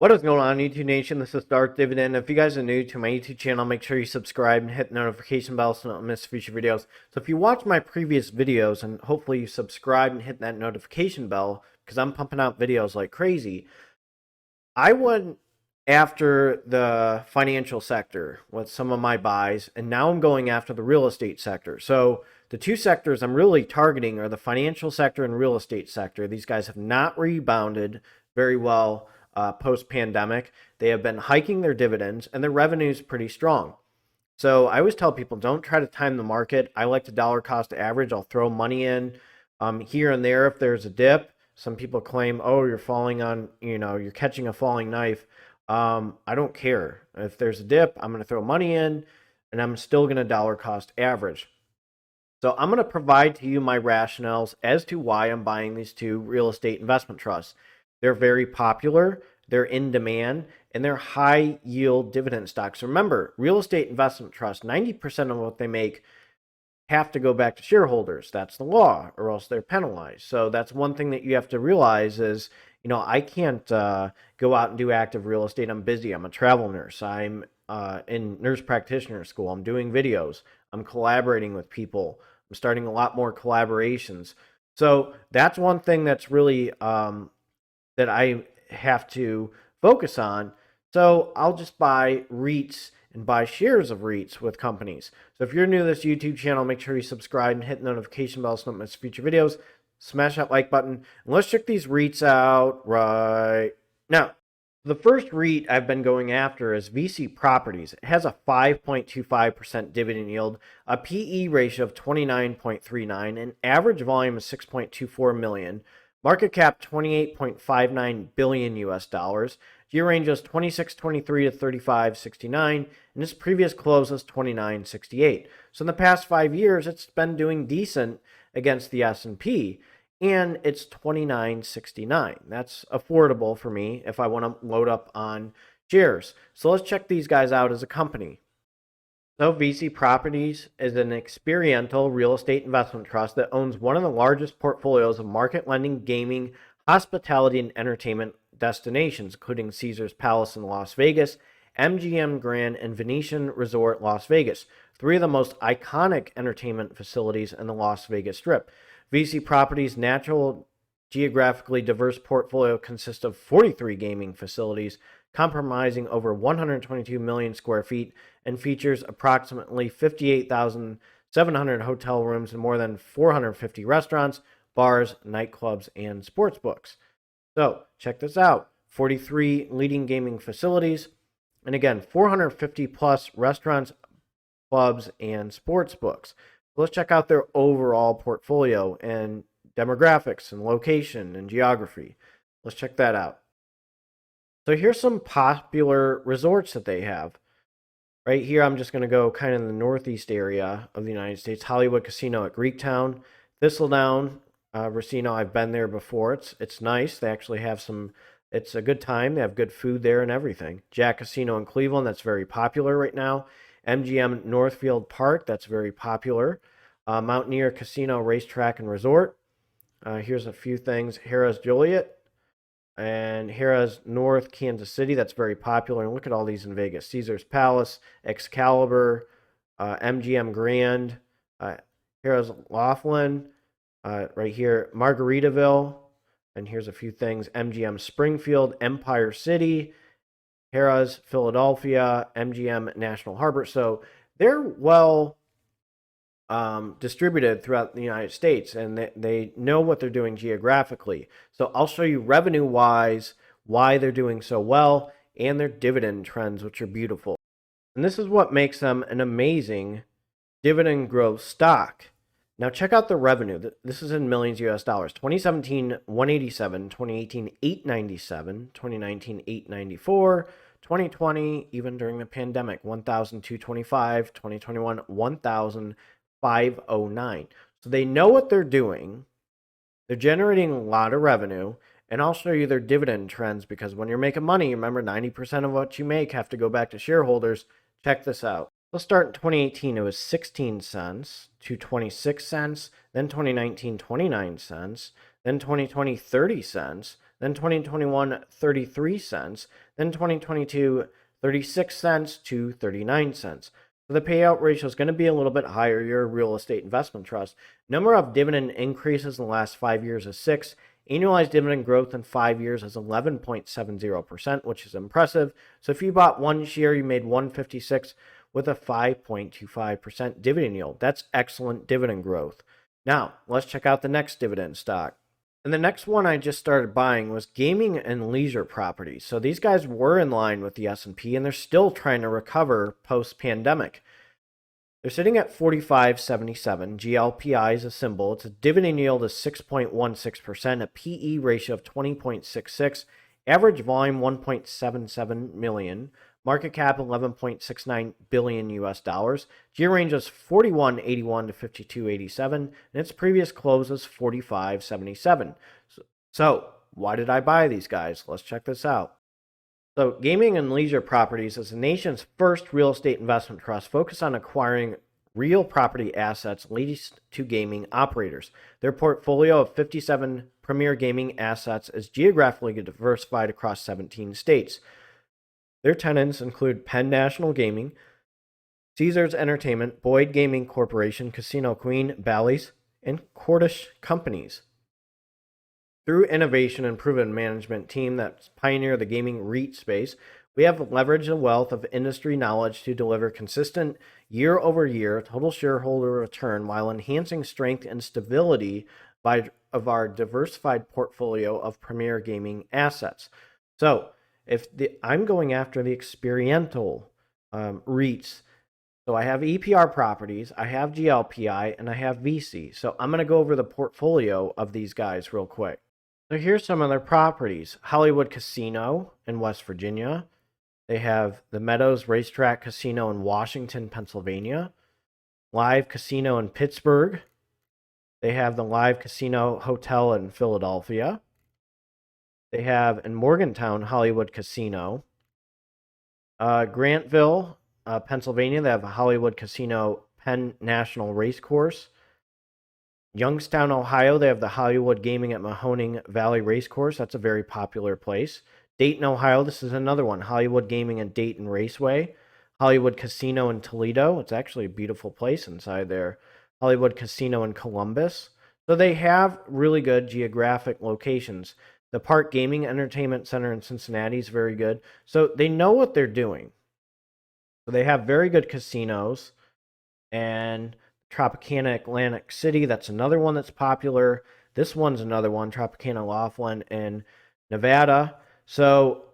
What is going on, YouTube Nation? This is Dark Dividend. If you guys are new to my YouTube channel, make sure you subscribe and hit the notification bell so you don't miss future videos. So if you watch my previous videos, and hopefully you subscribe and hit that notification bell, because I'm pumping out videos like crazy, I went after the financial sector with some of my buys, and now I'm going after the real estate sector. So the two sectors I'm really targeting are the financial sector and real estate sector. These guys have not rebounded very well post-pandemic. They have been hiking their dividends, and their revenue is pretty strong. So I always tell people, don't try to time the market. I like to dollar cost average. I'll throw money in here and there if there's a dip. Some people claim, oh, you're falling on, you're catching a falling knife. I don't care. If there's a dip, I'm going to throw money in, and I'm still going to dollar cost average. So I'm going to provide to you my rationales as to why I'm buying these two real estate investment trusts. They're very popular, they're in demand, and they're high yield dividend stocks. Remember, real estate investment trusts, 90% of what they make have to go back to shareholders. That's the law, or else they're penalized. So that's one thing that you have to realize is, I can't go out and do active real estate. I'm busy. I'm a travel nurse. I'm in nurse practitioner school. I'm doing videos. I'm collaborating with people. I'm starting a lot more collaborations. So that's one thing that's really that I have to focus on. So I'll just buy REITs and buy shares of REITs with companies. So if you're new to this YouTube channel, make sure you subscribe and hit the notification bell so you don't miss future videos. Smash that like button. And let's check these REITs out right now. The first REIT I've been going after is VICI Properties. It has a 5.25% dividend yield, a PE ratio of 29.39, and average volume is 6.24 million. Market cap 28.59 billion US dollars. Year range is 26.23 to 35.69, and its previous close is 29.68. So in the past 5 years, it's been doing decent against the S&P, and it's 29.69. That's affordable for me if I want to load up on shares. So let's check these guys out as a company. So VICI Properties is an experiential real estate investment trust that owns one of the largest portfolios of market lending, gaming, hospitality, and entertainment destinations, including Caesars Palace in Las Vegas, MGM Grand, and Venetian Resort Las Vegas, three of the most iconic entertainment facilities in the Las Vegas Strip. VICI Properties' natural, geographically diverse portfolio consists of 43 gaming facilities, comprising over 122 million square feet, and features approximately 58,700 hotel rooms and more than 450 restaurants, bars, nightclubs, and sports books. So check this out. 43 leading gaming facilities, and again, 450 plus restaurants, clubs, and sports books. Let's check out their overall portfolio and demographics and location and geography. Let's check that out. So here's some popular resorts that they have. Right here, I'm just going to go kind of in the northeast area of the United States. Hollywood Casino at Greektown. Thistledown Casino, I've been there before. It's nice. They actually have some, it's a good time. They have good food there and everything. Jack Casino in Cleveland, that's very popular right now. MGM Northfield Park, that's very popular. Mountaineer Casino, Racetrack and Resort. Here's a few things. Harrah's Joliet and Harrah's North Kansas City, that's very popular. And look at all these in Vegas. Caesars Palace, Excalibur, MGM Grand, Harrah's Laughlin, right here, Margaritaville, and here's a few things. MGM Springfield, Empire City, Harrah's Philadelphia, MGM National Harbor. So they're well distributed throughout the United States, and they know what they're doing geographically. So I'll show you revenue-wise why they're doing so well and their dividend trends, which are beautiful. And this is what makes them an amazing dividend growth stock. Now check out the revenue. This is in millions US dollars. 2017, 187, 2018, 897, 2019, 894, 2020, even during the pandemic, 1,225, 2021, 1,509. So they know what they're doing. They're generating a lot of revenue. And I'll show you their dividend trends, because when you're making money, remember 90% of what you make have to go back to shareholders. Check this out. Let's start in 2018. It was 16 cents to 26 cents. Then 2019, 29 cents. Then 2020, 30 cents. then 2021, 33 cents, then 2022, 36 cents to 39 cents. So the payout ratio is going to be a little bit higher. You're a real estate investment trust. Number of dividend increases in the last 5 years is 6. Annualized dividend growth in 5 years is 11.70%, which is impressive. So if you bought one share, you made 156 with a 5.25% dividend yield. That's excellent dividend growth. Now, let's check out the next dividend stock. And the next one I just started buying was gaming and leisure properties. So these guys were in line with the S&P, and they're still trying to recover post-pandemic. They're sitting at 45.77. GLPI is a symbol. Its a dividend yield is 6.16%, a PE ratio of 20.66, average volume 1.77 million, market cap 11.69 billion US dollars. G range is 41.81 to 52.87, and its previous close is 45.77. So why did I buy these guys? Let's check this out. So Gaming and Leisure Properties is the nation's first real estate investment trust focused on acquiring real property assets leased to gaming operators. Their portfolio of 57 premier gaming assets is geographically diversified across 17 states. Their tenants include Penn National Gaming, Caesars Entertainment, Boyd Gaming Corporation, Casino Queen, Bally's, and Cordish Companies. Through innovation and proven management team that's pioneered the gaming REIT space, we have leveraged the wealth of industry knowledge to deliver consistent year-over-year total shareholder return while enhancing strength and stability of our diversified portfolio of premier gaming assets. So, I'm going after the experiential REITs. So I have EPR properties, I have GLPI, and I have VICI. So I'm going to go over the portfolio of these guys real quick. So here's some of their properties. Hollywood Casino in West Virginia. They have the Meadows Racetrack Casino in Washington, Pennsylvania. Live Casino in Pittsburgh. They have the Live Casino Hotel in Philadelphia. They have in Morgantown, Hollywood Casino. Grantville, Pennsylvania, they have a Hollywood Casino Penn National Racecourse. Youngstown, Ohio, they have the Hollywood Gaming at Mahoning Valley Racecourse. That's a very popular place. Dayton, Ohio, this is another one. Hollywood Gaming and Dayton Raceway. Hollywood Casino in Toledo. It's actually a beautiful place inside there. Hollywood Casino in Columbus. So they have really good geographic locations. The Park Gaming Entertainment Center in Cincinnati is very good. So they know what they're doing. So they have very good casinos. And Tropicana Atlantic City, that's another one that's popular. This one's another one, Tropicana Laughlin in Nevada. So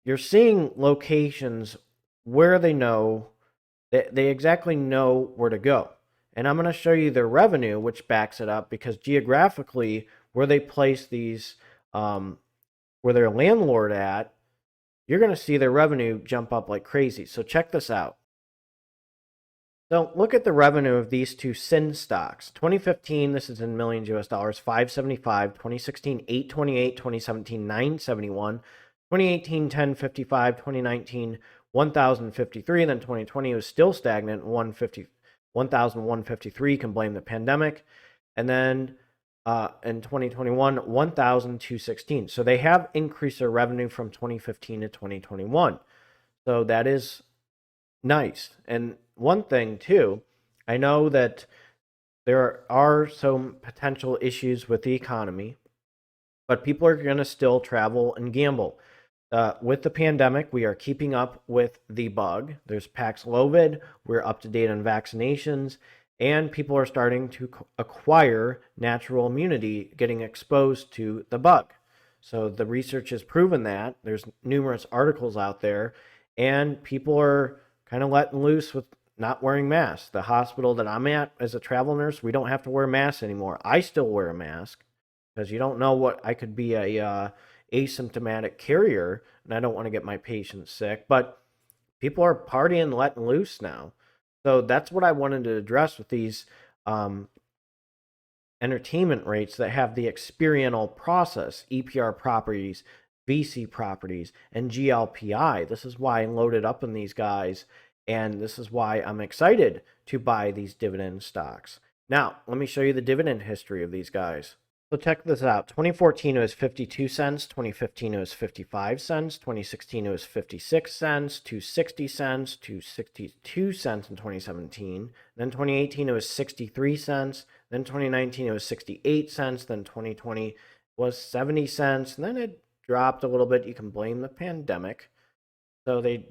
you're seeing locations where they know, they exactly know where to go. And I'm going to show you their revenue, which backs it up, because geographically, where they place these, where their landlord at, you're going to see their revenue jump up like crazy. So check this out. So look at the revenue of these two SIN stocks. 2015, this is in millions US dollars, 575. 2016, 828. 2017, 971. 2018, 1055. 2019, 1053. Then 2020 was still stagnant, 1,153. Can blame the pandemic. And then in 2021, 1,216. So they have increased their revenue from 2015 to 2021. So that is nice. And one thing too, I know that there are some potential issues with the economy, but people are going to still travel and gamble. With the pandemic, we are keeping up with the bug. There's Paxlovid. We're up to date on vaccinations, and people are starting to acquire natural immunity, getting exposed to the bug. So the research has proven that. There's numerous articles out there, and people are kind of letting loose with not wearing masks. The hospital that I'm at as a travel nurse, we don't have to wear masks anymore. I still wear a mask because you don't know what, I could be a asymptomatic carrier, and I don't want to get my patients sick. But people are partying, letting loose now. So that's what I wanted to address with these entertainment REITs that have the experiential process, EPR properties, VC properties, and GLPI. This is why I loaded up on these guys, and this is why I'm excited to buy these dividend stocks. Now, let me show you the dividend history of these guys. So check this out. 2014 it was 52 cents, 2015 it was 55 cents, 2016 it was 56 cents, 260 cents, 262 cents in 2017. Then 2018 it was 63 cents, then 2019 it was 68 cents, then 2020 was 70 cents, and then it dropped a little bit. You can blame the pandemic. So they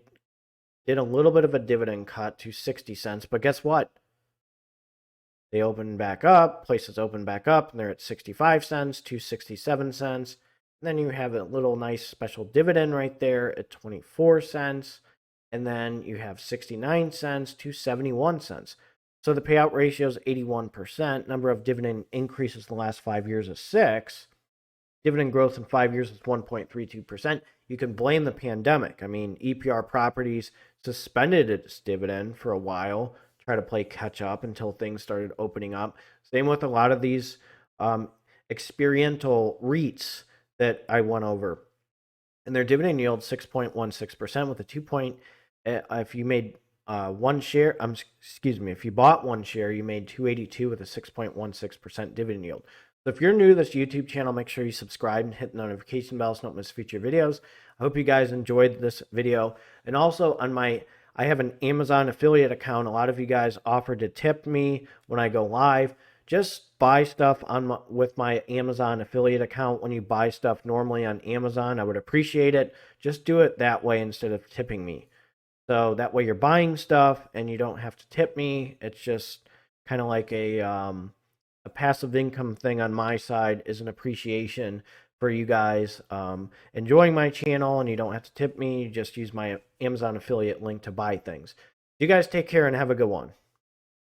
did a little bit of a dividend cut to 60 cents, but guess what? They open back up, places open back up, and they're at 65 cents to 67 cents. And then you have a little nice special dividend right there at 24 cents. And then you have 69 cents to 71 cents. So the payout ratio is 81%. Number of dividend increases in the last 5 years is 6. Dividend growth in 5 years is 1.32%. You can blame the pandemic. I mean, EPR Properties suspended its dividend for a while, try to play catch up until things started opening up. Same with a lot of these experiential REITs that I went over. And their dividend yield 6.16% with a 2 if you made one share, if you bought one share, you made 282 with a 6.16% dividend yield. So if you're new to this YouTube channel, make sure you subscribe and hit the notification bell so you don't miss future videos. I hope you guys enjoyed this video. And also on I have an Amazon affiliate account. A lot of you guys offered to tip me when I go live. Just buy stuff with my Amazon affiliate account. When you buy stuff normally on Amazon, I would appreciate it. Just do it that way instead of tipping me. So that way you're buying stuff and you don't have to tip me. It's just kind of like a passive income thing on my side, is an appreciation for you guys enjoying my channel, and you don't have to tip me. You just use my Amazon affiliate link to buy things. You guys take care and have a good one.